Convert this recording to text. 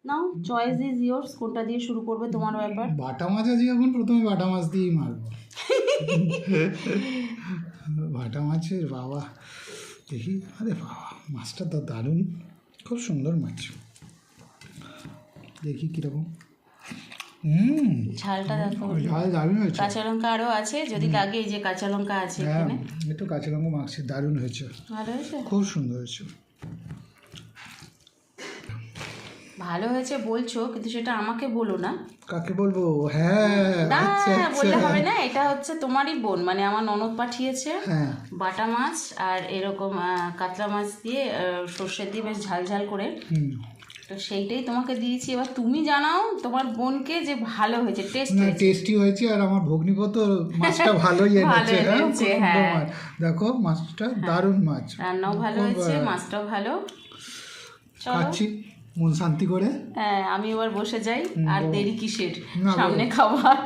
Now, choice is yours, কোনটা দিয়ে শুরু করবে তোমার ব্যাপার। বাটা মাছ আছে যখন প্রথমে বাটা মাছ দিয়েই মারবো। বাটা মাছের বাবা, দেখি, আরে বাবা মাছটা তো দারুণ, খুব সুন্দর মাছ। দেখি কীরকম। ঝালটা দেখো, ঝাল দারুণ হয়েছে। কাঁচা লঙ্কা আরও আছে, যদি লাগে এই যে কাঁচা লঙ্কা আছে হ্যাঁ, এখানে। একটু কাঁচা লঙ্কা মাখছি, দারুণ হয়েছে, ভালো হয়েছে, খুব সুন্দর হয়েছে। ভালো হয়েছে বলছো, কিন্তু সেটা আমাকে বলো না। কাকে বলবো? হ্যাঁ, না, আচ্ছা বললে আচ্ছা। হবে না, এটা হচ্ছে তোমারই বোন, মানে আমার ননদ পাঠিয়েছে হ্যাঁ, বাটা মাছ আর এরকম কাতলা মাছ দিয়ে সর্ষে দিয়ে বেশ ঝাল ঝাল করে, তো সেইটাই তোমাকে দিয়েছি। এবার তুমি জানাও তোমার বোনকে যে ভালো হয়েছে, টেস্ট না হয়েছে। টেস্টি হয়েছে, আর আমার ভগ্নিপো তো মাছটা ভালোই এনেছে। ভালো হ্যাঁ, খুব এনেছে, সুন্দর হ্যাঁ। মাছ, দেখো মাছটা দারুণ মাছ, রান্নাও ভালো খুব, হয়েছে, মাছটাও ভালো। চলো, খাচ্ছি মন শান্তি করে। হ্যাঁ, আমি এবার বসে যাই, আর দেরি কিসের, না, সামনে খাবার।